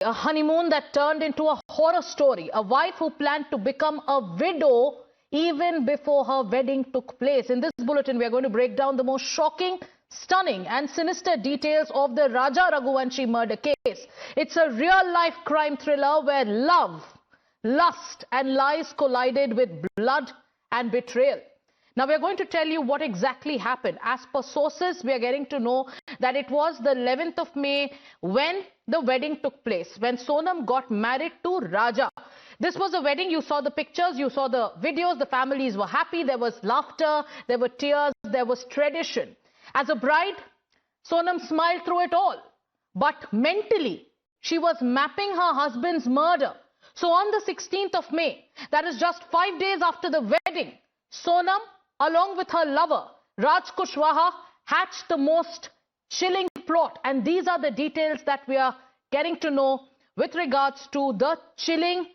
a honeymoon that turned into a horror story. A wife who planned to become a widow even before her wedding took place. In this bulletin, we are going to break down the most shocking, stunning and sinister details of the Raja Raghuvanshi murder case. It's a real-life crime thriller where love, lust and lies collided with blood and betrayal. Now, we are going to tell you what exactly happened. As per sources, we are getting to know that it was the 11th of May when the wedding took place, when Sonam got married to Raja. This was a wedding. You saw the pictures, you saw the videos. The families were happy. There was laughter, there were tears, there was tradition. As a bride, Sonam smiled through it all. But mentally, she was mapping her husband's murder. So on the 16th of May, that is just 5 days after the wedding, Sonam, along with her lover, Raj Kushwaha, hatched the most chilling plot. And these are the details that we are getting to know with regards to the chilling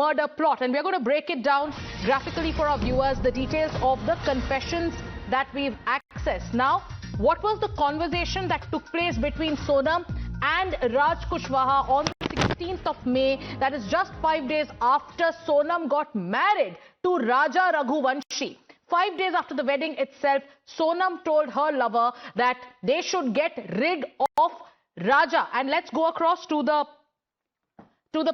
murder plot. And we are going to break it down graphically for our viewers, the details of the confessions that we've accessed. Now, what was the conversation that took place between Sonam and Raj Kushwaha on the 16th of May? That is just 5 days after Sonam got married to Raja Raghuvanshi. 5 days after the wedding itself, Sonam told her lover that they should get rid of Raja. And let's go across to the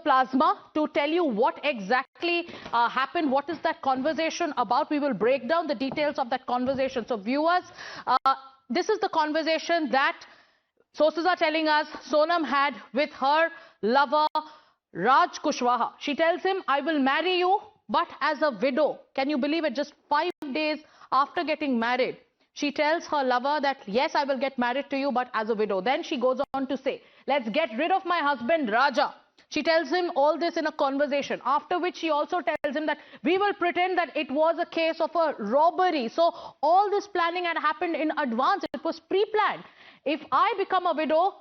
plasma to tell you what exactly happened. What is that conversation about? We will break down the details of that conversation. So viewers, this is the conversation that sources are telling us Sonam had with her lover Raj Kushwaha. She tells him, I will marry you, but as a widow. Can you believe it? Just 5 days after getting married, she tells her lover that, yes, I will get married to you, but as a widow. Then she goes on to say, let's get rid of my husband Raja. She tells him all this in a conversation, after which she also tells him that we will pretend that it was a case of a robbery. So all this planning had happened in advance. It was pre-planned. If I become a widow,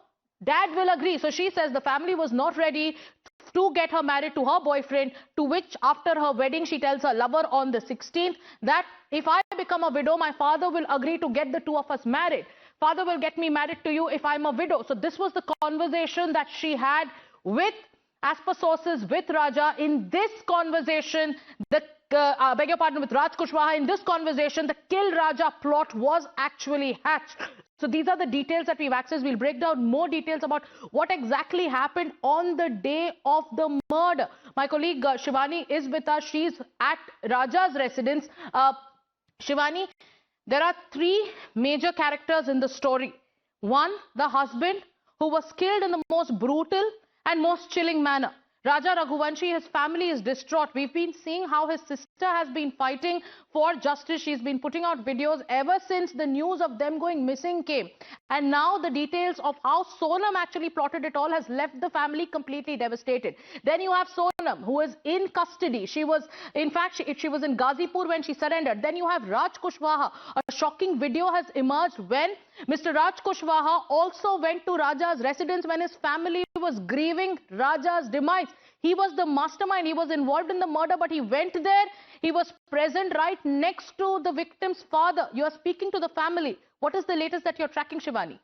Dad will agree. So she says the family was not ready to get her married to her boyfriend, to which after her wedding, she tells her lover on the 16th that if I become a widow, my father will agree to get the two of us married. Father will get me married to you if I'm a widow. So this was the conversation that she had with, as per sources, with Raja. In this conversation, with Raj Kushwaha, in this conversation, the Kill Raja plot was actually hatched. So these are the details that we've accessed. We'll break down more details about what exactly happened on the day of the murder. My colleague Shivani is with us. She's at Raja's residence. Shivani, there are three major characters in the story. One, the husband, who was killed in the most brutal and most chilling manner. Raja Raghuvanshi, his family is distraught. We've been seeing how his sister has been fighting for justice. She's been putting out videos ever since the news of them going missing came. And now the details of how Sonam actually plotted it all has left the family completely devastated. Then you have Sonam, who is in custody. She was, in fact, she was in Ghazipur when she surrendered. Then you have Raj Kushwaha. A shocking video has emerged when Mr. Raj Kushwaha also went to Raja's residence when his family was grieving Raja's demise. He was the mastermind. He was involved in the murder, but he went there. He was present right next to the victim's father. You are speaking to the family. What is the latest that you're tracking, Shivani?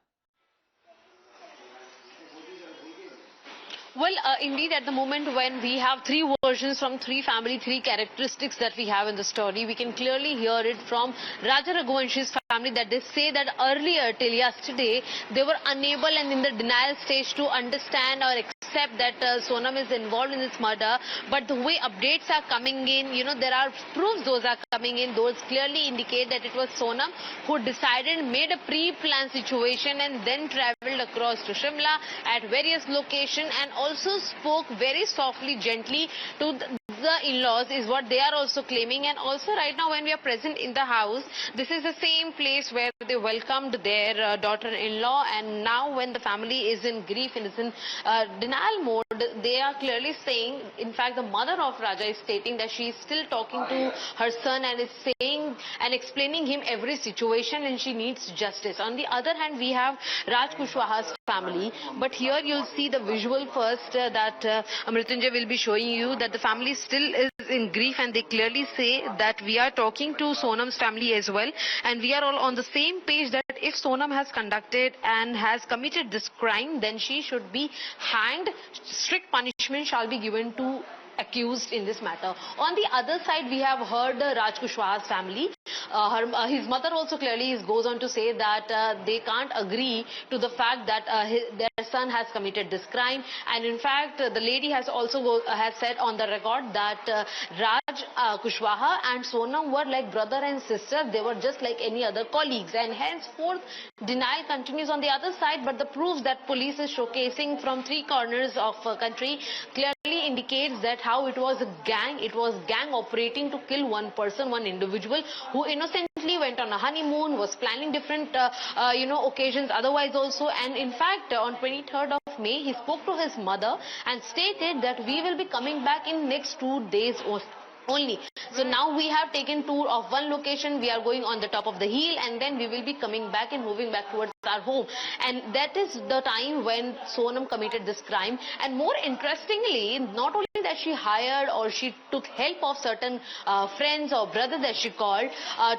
Well, indeed, at the moment when we have three versions from three family, three characteristics that we have in the story, we can clearly hear it from Raja Raghuvanshi's family that they say that earlier, till yesterday, they were unable and in the denial stage to understand or accept that Sonam is involved in this murder. But the way updates are coming in, you know, there are proofs those are coming in. Those clearly indicate that it was Sonam who decided, made a pre-planned situation and then traveled across to Shimla at various locations and also spoke very softly, gently to the in-laws is what they are also claiming. And also right now when we are present in the house, this is the same place where they welcomed their daughter-in-law, and now when the family is in grief and is in denial mode, they are clearly saying, in fact the mother of Raja is stating that she is still talking to her son and is saying and explaining him every situation and she needs justice. On the other hand, we have Raj Kushwaha's family, but here you'll see the visual first that Mrityunjay will be showing you, that the family still is in grief, and they clearly say that we are talking to Sonam's family as well, and we are all on the same page that if Sonam has conducted and has committed this crime, then she should be hanged. Strict punishment shall be given to accused in this matter. On the other side, we have heard Raj Kushwaha's family. His mother also clearly goes on to say that they can't agree to the fact that their son has committed this crime, and in fact the lady has also has said on the record that Raj Kushwaha and Sonam were like brother and sister. They were just like any other colleagues, and henceforth denial continues on the other side. But the proofs that police is showcasing from three corners of country clearly indicates that how it was a gang. It was gang operating to kill one person, one individual who innocently went on a honeymoon, was planning different occasions otherwise also. And in fact on 23rd of May he spoke to his mother and stated that we will be coming back in next 2 days only. So now we have taken tour of one location, we are going on the top of the hill, and then we will be coming back and moving back towards our home. And that is the time when Sonam committed this crime. And more interestingly, not only that she hired or she took help of certain friends or brother that she called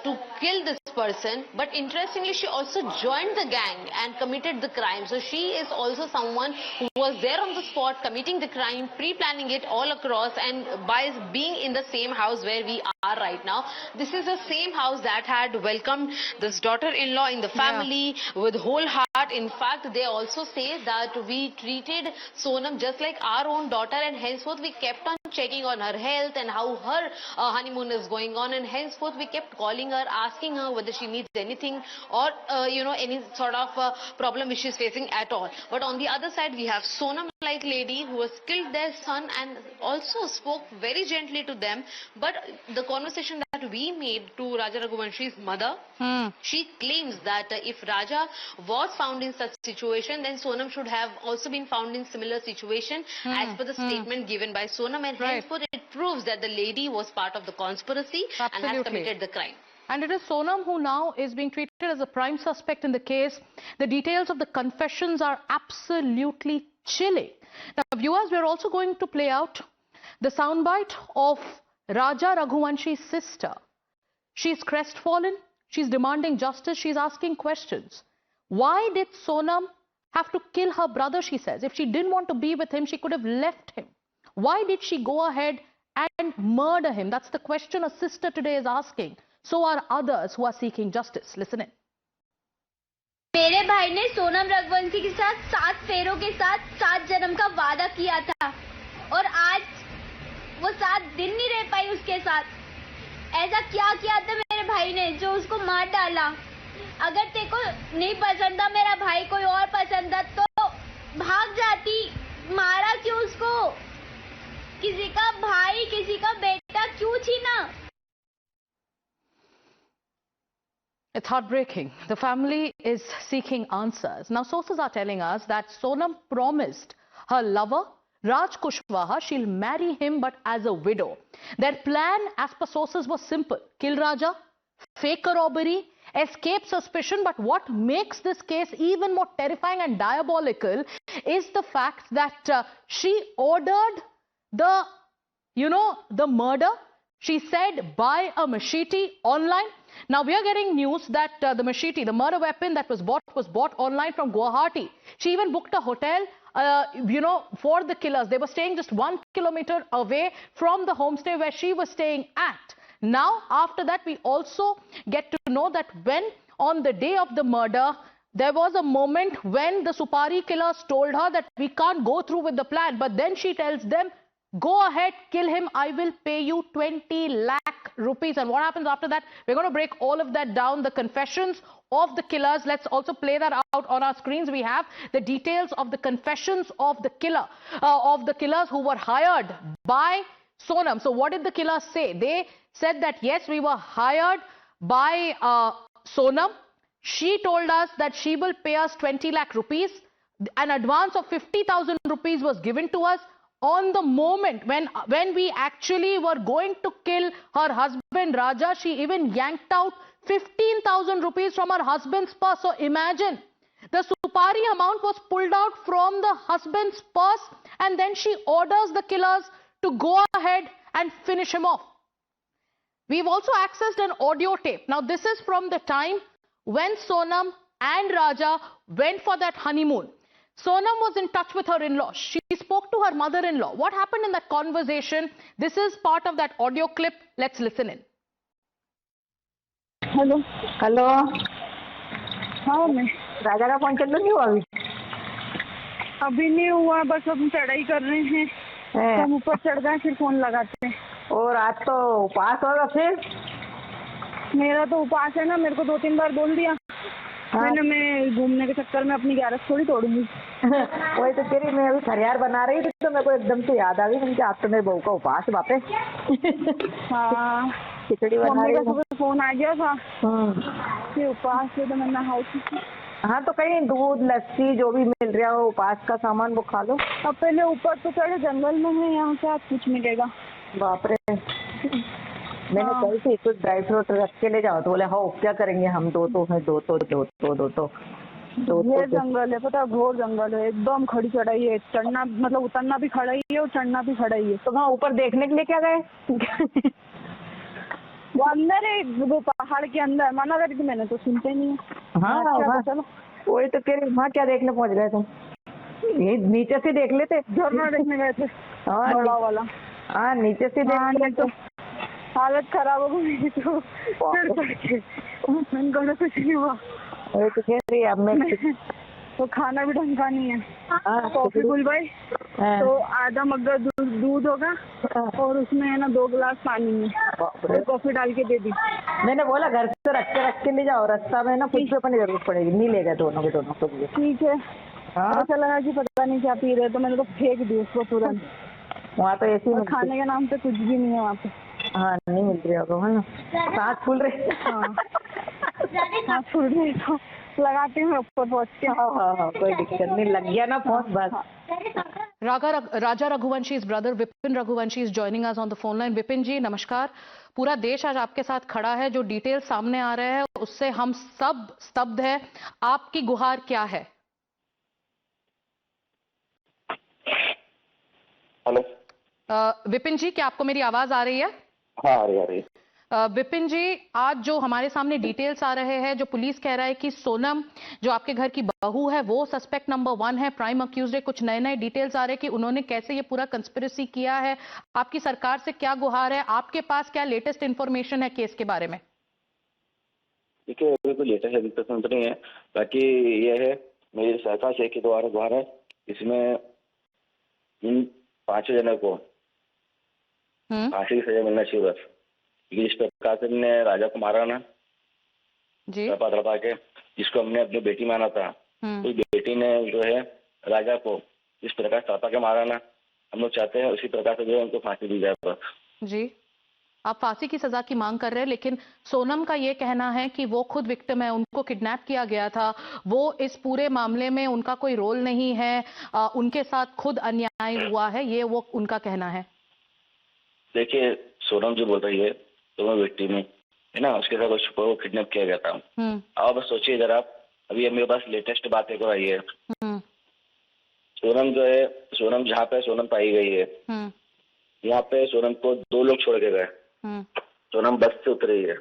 to kill this person, but interestingly she also joined the gang and committed the crime. So she is also someone who was there on the spot committing the crime, pre-planning it all across, and by being in the same house where we are right now. This is the same house that had welcomed this daughter-in-law in the family with whole heart. In fact, they also say that we treated Sonam just like our own daughter, and henceforth we kept on checking on her health and how her honeymoon is going on, and henceforth we kept calling her, asking her whether she needs anything or any sort of problem which she is facing at all. But on the other side we have Sonam like lady who has killed their son and also spoke very gently to them. But the conversation that we made to Raja Raghuvanshi's mother, she claims that if Raja was found in such situation, then Sonam should have also been found in similar situation as per the statement given by Sonam, and henceforth it proves that the lady was part of the conspiracy and has committed the crime. And it is Sonam who now is being treated as a prime suspect in the case. The details of the confessions are absolutely chilling. Now, viewers, we are also going to play out the soundbite of Raja Raghuvanshi's sister. She's crestfallen. She's demanding justice. She's asking questions. Why did Sonam have to kill her brother, she says? If she didn't want to be with him, she could have left him. Why did she go ahead and murder him? That's the question a sister today is asking. So are others who are seeking justice. Listen in. मेरे भाई ने सोनम रघुवंशी के साथ 7 फेरों के साथ 7 जन्म का वादा किया था, और आज वो 7 दिन नहीं रह पाई उसके साथ। ऐसा क्या किया था मेरे भाई ने जो उसको मार डाला? अगर तेरे को नहीं पसंद था मेरा भाई, कोई और पसंद था तो भाग जाती, मारा क्यों उसको? किसी का भाई, किसी का बेटा क्यों छीना? It's heartbreaking. The family is seeking answers. Now, sources are telling us that Sonam promised her lover, Raj Kushwaha, she'll marry him but as a widow. Their plan, as per sources, was simple. Kill Raja, fake a robbery, escape suspicion. But what makes this case even more terrifying and diabolical is the fact that she ordered the murder. She said, buy a machete online. Now, we are getting news that the machete, the murder weapon that was bought online from Guwahati. She even booked a hotel, for the killers. They were staying just 1 kilometer away from the homestay where she was staying at. Now, after that, we also get to know that when on the day of the murder, there was a moment when the Supari killers told her that we can't go through with the plan. But then she tells them, go ahead, kill him. I will pay you 20 lakh rupees. And what happens after that? We're going to break all of that down. The confessions of the killers. Let's also play that out on our screens. We have the details of the confessions of the killers who were hired by Sonam. So what did the killers say? They said that, yes, we were hired by Sonam. She told us that she will pay us 20 lakh rupees. An advance of 50,000 rupees was given to us. On the moment when we actually were going to kill her husband Raja, she even yanked out 15,000 rupees from her husband's purse. So imagine, the Supari amount was pulled out from the husband's purse, and then she orders the killers to go ahead and finish him off. We've also accessed an audio tape. Now, this is from the time when Sonam and Raja went for that honeymoon. Sonam was in touch with her in-law. She spoke to her mother-in-law. What happened in that conversation? This is part of that audio clip. Let's listen in. Hello hello. हाँ मैं राजा का phone चालू नहीं हुआ अभी नहीं हुआ, बस हम चढ़ाई कर रहे हैं। है। हम ऊपर चढ़ गए फिर फोन लगाते हैं। और आज तो उपवास होगा फिर। मेरा तो उपवास है ना, मेरे को 2-3 बार बोल दिया। हाँ। मैं घूमने के चक्कर में अपनी ग्यारस थोड़ी तोड़ूंगी। वही तो कह रही, मैं अभी खरियार बना रही थी तो मेरे को एकदम से याद आ गई कि आज तो मेरे बहू का उपवास है बापे। हाँ खिचड़ी बना मम्मी रही का हूँ। सुबह फोन आ गया था कि उपवास है, तो मैं नहाई थी। हाँ तो कहीं दूध लस्सी जो भी मिल रहा हो उपवास का सामान वो खा लो। अब पहले ऊपर तो चढ़े, जंगल में है, यहाँ से आज कुछ मिलेगा। बाप रे। मैंने हाँ। कही थी कुछ ड्राई फ्रूट रख के ले जाओ, तो बोले हाँ क्या करेंगे हम, दो ये जंगल है, पता है, घोर जंगल है, एकदम खड़ी चढ़ाई है। चढ़ना मतलब उतरना भी खड़ा ही है और चढ़ना भी खड़ा ही है। तो वहाँ ऊपर देखने के लिए क्या गए? वो अंदर है, वो पहाड़ के अंदर। मना करी थी मैंने तो सुनते नहीं है। हाँ अच्छा, चलो वही तो कह रही, वहाँ क्या देखने पहुँच गए तुम? ये नीचे से देख लेते। झरना देखने गए थे, हाँ बड़ा वाला। हाँ नीचे से हाँ, देख नहीं तो हालत खराब हो गई तो चढ़ के मैंने कुछ नहीं हुआ। वही तो कह रही अब मैं तो खाना भी ढंग का नहीं है। हाँ, कॉफी बुलवाई हाँ। तो आधा मग्गर दूध होगा और उसमें है ना 2 गिलास पानी में और कॉफी डाल के दे दी। मैंने बोला घर से रख के ले जाओ, रास्ता में ना कुछ भी अपनी जरूरत पड़ेगी, नहीं ले गए दोनों को भी। ठीक है। हाँ ऐसा लगा कि पता नहीं क्या पी रहे, तो मैंने तो फेंक दी उसको तुरंत। वहाँ तो ऐसी और खाने के नाम पे कुछ भी नहीं है वहाँ पे। हाँ नहीं मिल रही होगा, है ना? सांस फूल रही। हाँ सांस फूल रही तो लगाती हूँ ऊपर पहुँच के। हाँ कोई दिक्कत नहीं, लग गया ना फोन बस। Raja Raghuvanshi's brother Vipin Raghuvanshi is joining us on the phone line. Vipin जी नमस्कार। पूरा देश आज आपके साथ खड़ा है, जो डिटेल सामने आ रहे हैं उससे हम सब स्तब्ध है। आपकी गुहार क्या है? हेलो विपिन जी, क्या आपको मेरी आवाज आ रही है? हाँ आ रही है। विपिन जी, आज जो हमारे सामने डिटेल्स आ रहे हैं, जो पुलिस कह रहा है कि सोनम जो आपके घर की बहू है वो सस्पेक्ट नंबर 1 है, प्राइम अक्यूज्ड है। कुछ नए डिटेल्स आ रहे हैं कि उन्होंने कैसे ये पूरा कंस्पिरेसी किया है। आपकी सरकार से क्या गुहार है? आपके पास क्या लेटेस्ट इंफॉर्मेशन है केस के बारे में? देखिए अभी कोई लेटेस्ट एजुकेशन तो नहीं है, बाकी ये है मेरी सरकार से एक गुहार है, इसमें इन 5 जनों को फांसी की सजा मिलना चाहिए बस। जिस प्रकार से हमने राजा को मारा ना जी, तड़पा के, जिसको हमने अपनी बेटी माना था, तो बेटी ने जो है राजा को जिस प्रकार तड़पा के मारा ना, हम लोग चाहते हैं उसी प्रकार से जो है उनको फांसी दी जाए बस। जी, आप फांसी की सजा की मांग कर रहे हैं, लेकिन सोनम का ये कहना है कि वो खुद विक्टिम है, उनको किडनैप किया गया था, वो इस पूरे मामले में उनका कोई रोल नहीं है, उनके साथ खुद अन्याय हुआ है, ये वो उनका कहना है। देखिए सोनम जो बोल रही है तो वो विक्टिम है ना, उसके साथ वो किडनैप किया गया था। अब बस सोचिए जरा, अभी मेरे पास लेटेस्ट बात एक और आई है। सोनम जो है, सोनम जहाँ पे सोनम पाई गई है, यहाँ पे सोनम को 2 लोग छोड़ के गए। सोनम बस से उतरी है,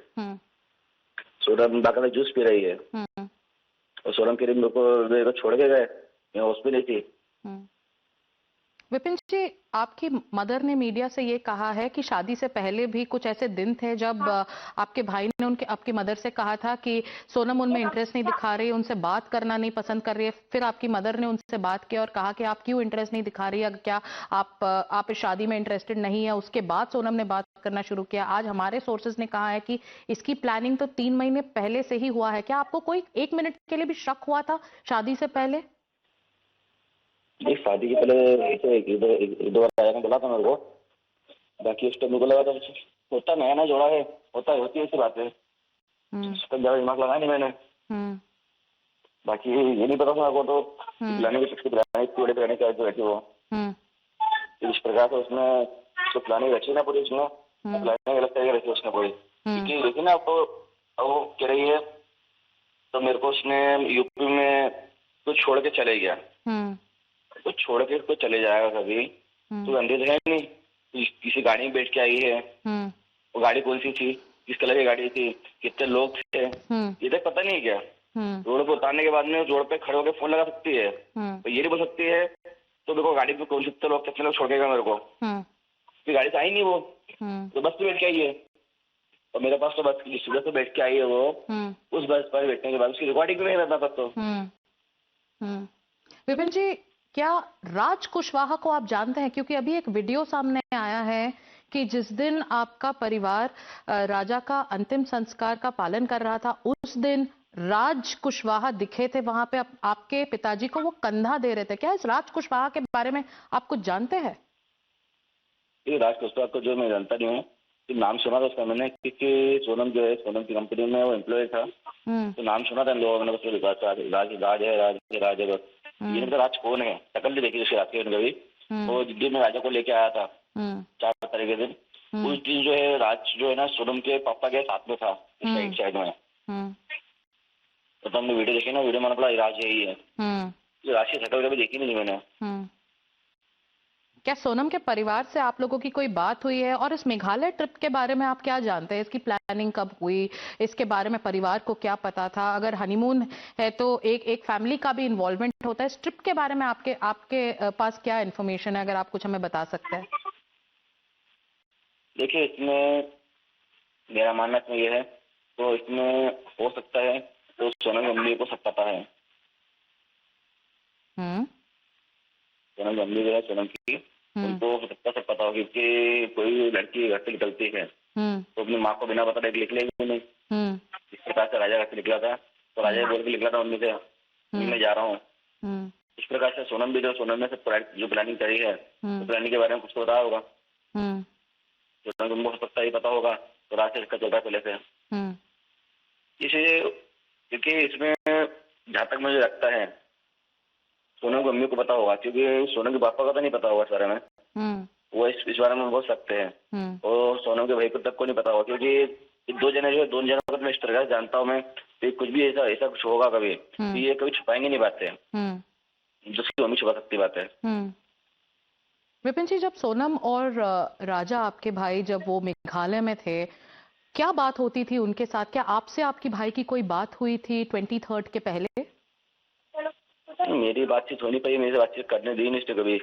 सोनम बाकायदा जूस पी रही है, और सोनम के लिए मेरे को छोड़ के गए, मैं होश भी नहीं थी। विपिन जी, आपकी मदर ने मीडिया से ये कहा है कि शादी से पहले भी कुछ ऐसे दिन थे जब आपके भाई ने आपकी मदर से कहा था कि सोनम उनमें इंटरेस्ट नहीं दिखा रही, उनसे बात करना नहीं पसंद कर रही है। फिर आपकी मदर ने उनसे बात की और कहा कि आप क्यों इंटरेस्ट नहीं दिखा रही है, क्या आप इस शादी में इंटरेस्टेड नहीं है। उसके बाद सोनम ने बात करना शुरू किया। आज हमारे सोर्सेज ने कहा है कि इसकी प्लानिंग तो 3 महीने पहले से ही हुआ है। क्या आपको कोई 1 मिनट के लिए भी शक हुआ था शादी से पहले? शादी के पहले एक दो बार आया बोला था मेरे को, बाकी उस टाइम मेरे को लगा था होता नया जोड़ा है, होती है ऐसी बातें, उस पर ज्यादा दिमाग लगाया नहीं मैंने। बाकी ये नहीं पता था मेरे को तो प्लानिंग क्या बैठी वो इस प्रकार से उसमें तो प्लानिंग रची ना पूरी, उसमें प्लानिंग अलग तरीके रखी उसने पूरी, क्योंकि देखिए ना आपको वो कह रही है तो मेरे को उसने यूपी में तो छोड़ के चले गया, तो छोड़ के तो चले जाएगा कभी, तो अंधेज है नहीं, किसी गाड़ी में बैठ के आई है, वो गाड़ी कौन सी थी, किस कलर की गाड़ी थी, कितने लोग थे, ये तक पता नहीं क्या। रोड पे उतारने के बाद में रोड पे खड़े होकर फोन लगा सकती है, तो ये नहीं बोल सकती है तो देखो गाड़ी पे कौन कितने लोग छोड़ेगा मेरे को, क्योंकि गाड़ी से आई नहीं वो, तो बस पे बैठ के आई है, और मेरे पास तो बस जिस सुबह से बैठ के आई है वो, उस बस पर बैठने के बाद उसकी रिकॉर्डिंग भी नहीं रहता तब तो। विपिन जी, क्या राज कुशवाहा को आप जानते हैं? क्योंकि अभी एक वीडियो सामने आया है कि जिस दिन आपका परिवार राजा का अंतिम संस्कार का पालन कर रहा था, उस दिन राज कुशवाहा दिखे थे वहां पे, आपके पिताजी को वो कंधा दे रहे थे। क्या इस राज कुशवाहा के बारे में आप कुछ जानते हैं? ये राज कुशवाहा को जो मैं जानता नहीं हूँ, नाम सुना था उसका मैंने, क्योंकि सोनम जो है, सोनम की कंपनी में वो एम्प्लॉय था, तो नाम सुना था इन लोगों ने, बस राज है बस। ये नहीं पता राज कौन है, शक्ल नहीं देखी उसकी रात के कभी। वो दिल्ली में राजा को लेके आया था 4 तारीख के दिन, उस दिन जो है राज जो है ना सोनम के पापा के साथ में था साइड में, तो हमने वीडियो देखी ना, वीडियो में पड़ा राज यही है। राज की शक्ल कभी देखी नहीं मैंने। क्या सोनम के परिवार से आप लोगों की कोई बात हुई है? और इस मेघालय ट्रिप के बारे में आप क्या जानते हैं? इसकी प्लानिंग कब हुई? इसके बारे में परिवार को क्या पता था? अगर हनीमून है तो एक फैमिली का भी इन्वॉल्वमेंट होता है। इस ट्रिप के बारे में आपके पास क्या इन्फॉर्मेशन है, अगर आप कुछ हमें बता सकते हैं? देखिए, इसमें मेरा मानना इसमें यह है, तो इसमें हो सकता है तो सोनम मम्मी को सब पता है। सोनम मम्मी जो है सोनम की, उनको हो सकता सब पता होगी कि कोई लड़की घर से निकलती है तो अपनी माँ को बिना बता लिख लेगी नहीं। इस प्रकार से राजा घर से निकला था, तो राजा बोल के निकला था मम्मी से, मैं जा रहा हूँ। इस प्रकार से सोनम भी, जो सोनम ने जो प्लानिंग करी है, तो प्लानिंग के बारे में कुछ तो पता होगा। सोनम तुमको हो सकता ही पता होगा, तो राज से इसका चलता पहले से। इसलिए क्योंकि इसमें जहाँ तक मुझे लगता है सोनम की मम्मी को पता होगा, क्योंकि सोनम के पापा का तो नहीं पता होगा इस बारे में। वो इस बारे में बोल सकते हैं, और सोनम के भाई को तक को नहीं पता होगा, क्योंकि दो जने जो है, दोनों जनों को मैं इस तरह से जानता हूँ मैं, तो कुछ भी ऐसा कुछ होगा कभी, तो ये कभी छुपाएंगे नहीं बातें, जिसकी मम्मी छुपा सकती बात है। विपिन जी, जब सोनम और राजा आपके भाई जब वो मेघालय में थे, क्या बात होती थी उनके साथ? क्या आपसे आपकी भाई की कोई बात हुई थी 23 के पहले? मेरी बातचीत होनी पाई, मेरे से बातचीत करने दी नहीं इसने कभी।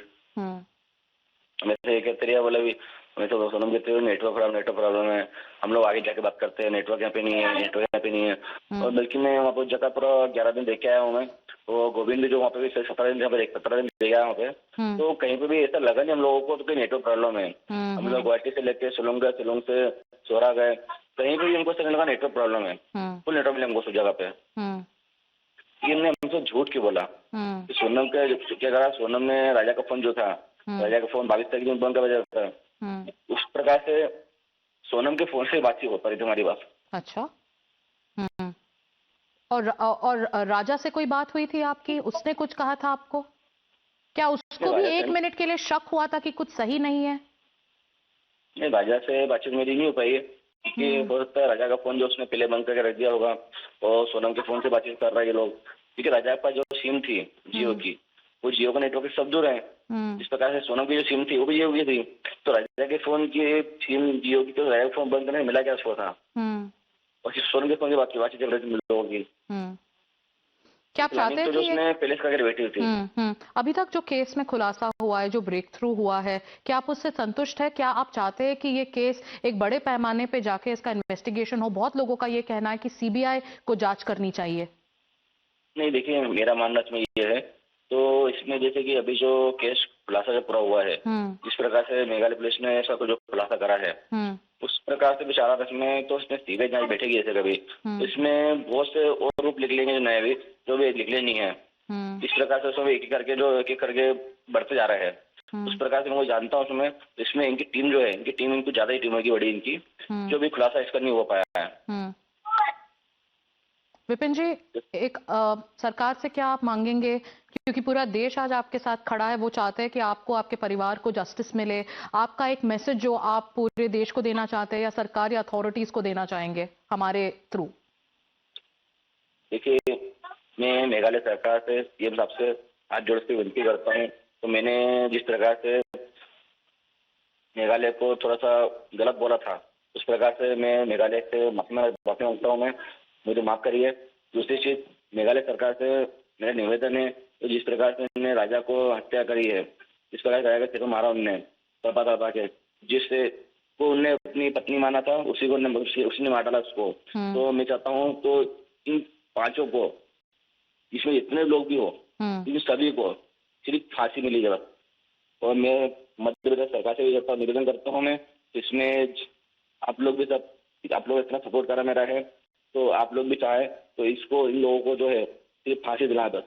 मैं तो ये कहते रहा, बोला भी मैं तो सोनम कहते हुए नेटवर्क प्रॉब्लम है, हम लोग आगे जाके बात करते हैं, नेटवर्क यहाँ पे नहीं है। और बल्कि मैं वहाँ पर जगह पूरा 11 दिन देख के आया हूँ मैं, तो गोविंद जो वहाँ पे भी 17 दिन देख आया वहाँ पे, तो कहीं पे भी ऐसा लगा नहीं हम लोगों को तो कोई नेटवर्क प्रॉब्लम है। हम लोग गुवाहाटी से लेके शिलोंग गए, शिलोंग से सोरा गए, कहीं पे भी हमको ऐसा लगा नेटवर्क प्रॉब्लम है, फुल नेटवर्क मिले हमको उस जगह पे। इनने हमसे झूठ क्यों बोला? सोनम का क्या करा, सोनम ने राजा का फोन जो था, राजा का फोन 22 तारीख में बंद कर बजा था, उस प्रकार से सोनम के फोन से बातचीत हो पा रही थी हमारी बात। अच्छा। और राजा से कोई बात हुई थी आपकी? उसने कुछ कहा था आपको? क्या उसको भी 1 मिनट के लिए शक हुआ था कि कुछ सही नहीं है? नहीं, राजा से बातचीत मेरी नहीं हो पाई है, क्योंकि हो सकता है राजा का फोन जो उसने पहले बंद करके रख दिया होगा, और सोनम के फोन से बातचीत कर रहा है ये लोग, क्योंकि राजा के पास जो सिम थी जियो की, वो जियो का नेटवर्क सब दूर है। जिस प्रकार से सोनम की जो सिम थी वो भी जियो की थी, तो राजा के फोन की सिम जियो की, तो राजा का फोन बंद करने मिला क्या उसको था, और सिर्फ सोनम के फोन की बातचीत चल रही थी लोगों की। क्या आप चाहते हैं कि उसने पहले से करके बैठी थी। अभी तक जो केस में खुलासा हुआ है, जो ब्रेक थ्रू हुआ है, क्या आप उससे संतुष्ट है? क्या आप चाहते हैं कि ये केस एक बड़े पैमाने पे जाके इसका इन्वेस्टिगेशन हो? बहुत लोगों का ये कहना है कि सीबीआई को जांच करनी चाहिए। नहीं, देखिए, मेरा मानना इसमें ये है, तो इसमें जैसे कि अभी जो केस खुलासा जो पूरा हुआ है, जिस प्रकार से मेघालय पुलिस ने ऐसा जो खुलासा करा है, उस प्रकार से विचारा इसमें, तो इसमें सीबीआई जांच बैठेगी ऐसे कभी, तो इसमें बहुत से और रूप लिख लेंगे जो नए भी, जो भी लिख लेनी है। इस प्रकार से उसमें एक एक करके बढ़ते जा रहे हैं। उस प्रकार से मैं जानता हूँ उसमें, इसमें इनकी टीम जो है, इनकी टीम इनको ज्यादा ही टीम होगी बड़ी इनकी, जो भी खुलासा इसका नहीं हो पाया है। विपिन जी, एक सरकार से क्या आप मांगेंगे? क्योंकि पूरा देश आज आपके साथ खड़ा है, वो चाहते हैं कि आपको, आपके परिवार को जस्टिस मिले। आपका एक मैसेज जो आप पूरे देश को देना चाहते हैं, या सरकार या अथॉरिटीज को देना चाहेंगे हमारे थ्रू? देखिए, मैं मेघालय सरकार से, सीएम साहब से हाथ जोड़ के विनती करता हूँ। तो मैंने जिस प्रकार से मेघालय को थोड़ा सा गलत बोला था, उस प्रकार से मैं मेघालय से माफी मांगता हूँ। मैं मुझे माफ करिए। दूसरी चीज, मेघालय सरकार से मेरा निवेदन है तो जिस प्रकार से उन्होंने राजा को हत्या करी है, जिस प्रकार राजा का सिर मारा उनने दबा के, जिससे को उनने अपनी पत्नी माना था, उसी ने मार डाला उसको। तो मैं चाहता हूँ तो इन पांचों को, इसमें जितने लोग भी हो, इन सभी को सिर्फ फांसी मिली जाए। और मैं मध्य प्रदेश सरकार से भी निवेदन करता हूँ मैं, इसमें आप लोग इतना सपोर्ट करा मेरा है, तो आप लोग भी चाहे तो इसको, इन लोगों को जो है सिर्फ फांसी दिला बस।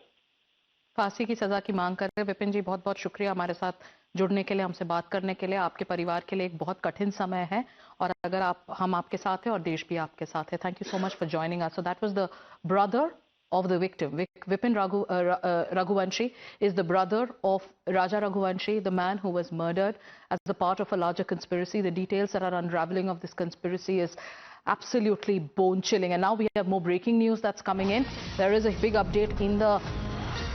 फांसी की सजा की मांग कर रहे हैं। विपिन जी, बहुत बहुत शुक्रिया हमारे साथ जुड़ने के लिए, हमसे बात करने के लिए। आपके परिवार के लिए एक बहुत कठिन समय है और अगर हम आपके साथ हैं और देश भी आपके साथ है। Thank you so much for joining us. So that was the brother of the victim. Vipin Raghuvanshi is the brother of Raja Raghuvanshi, the man who was murdered as a part of a larger conspiracy. The details that are unraveling of this conspiracy is absolutely bone-chilling. And now we have more breaking news that's coming in. There is a big update in the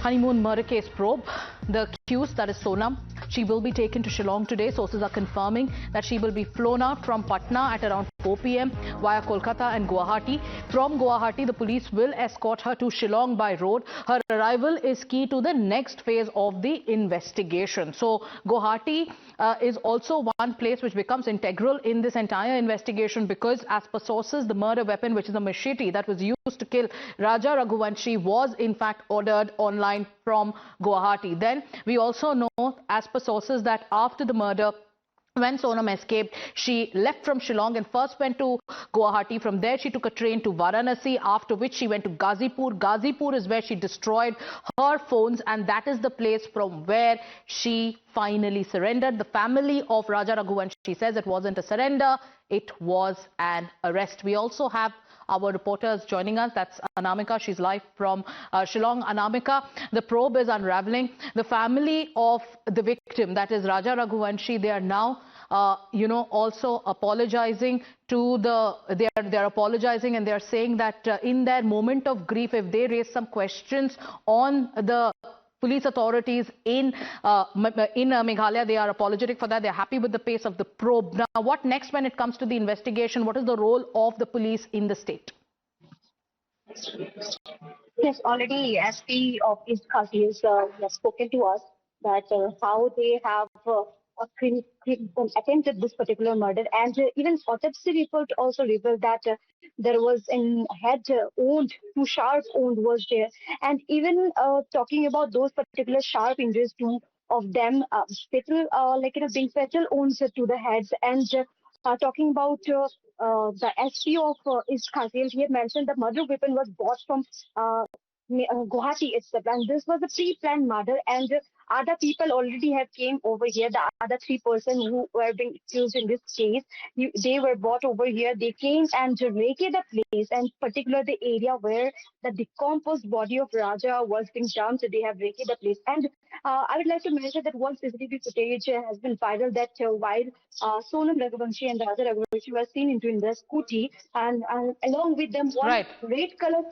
honeymoon murder case probe. The accused, that is Sonam, she will be taken to Shillong today. Sources are confirming that she will be flown out from Patna at around 4 p.m. via Kolkata and Guwahati. From Guwahati, the police will escort her to Shillong by road. Her arrival is key to the next phase of the investigation. So Guwahati is also one place which becomes integral in this entire investigation, because as per sources, the murder weapon, which is a machete that was used to kill Raja Raghuvanshi, was in fact ordered online from Guwahati. Then we also know, as per sources, that after the murder, when Sonam escaped, she left from Shillong and first went to Guwahati. From there, she took a train to Varanasi, after which she went to Ghazipur. Ghazipur is where she destroyed her phones, and that is the place from where she finally surrendered. The family of Raja Raghuvanshi says it wasn't a surrender, it was an arrest. We also have our reporters joining us. That's Anamika. She's live from Shillong. Anamika, the probe is unraveling. The family of the victim, that is Raja Raghuvanshi, they are now, also apologizing to they're apologizing, and they're saying that in their moment of grief, if they raise some questions on the police authorities in Meghalaya, they are apologetic for that. They're happy with the pace of the probe. Now, what next when it comes to the investigation? What is the role of the police in the state? Yes, already SP of East Kashmir has spoken to us that how they have attempted this particular murder, and even autopsy report also revealed that there was an head wound, two sharp wound was there, and even talking about those particular sharp injuries, two of them fatal, being fatal wounds to the heads, and talking about the SP of East Kashmir, he had mentioned the murder weapon was bought from Guwahati itself, and this was a pre-planned murder, and other people already have came over here. The other three persons who were being accused in this case, they were brought over here. They came and raked the place, and particularly the area where the decomposed body of Raja was being dumped. They have raked the place, and I would like to mention that one CCTV footage has been viral that while Sonam Raghuvanshi and Raja Raghuvanshi were seen into the scooty, and along with them one red color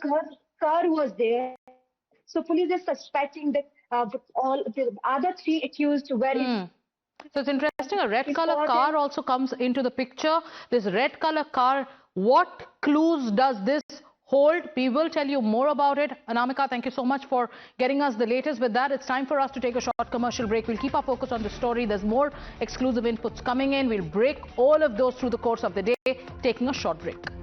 car was there. So police is suspecting that all the other three accused were So it's interesting, a red color car also comes into the picture. This red color car, what clues does this hold? We will tell you more about it. Anamika, thank you so much for getting us the latest. With that, it's time for us to take a short commercial break. We'll keep our focus on the story. There's more exclusive inputs coming in. We'll break all of those through the course of the day, taking a short break.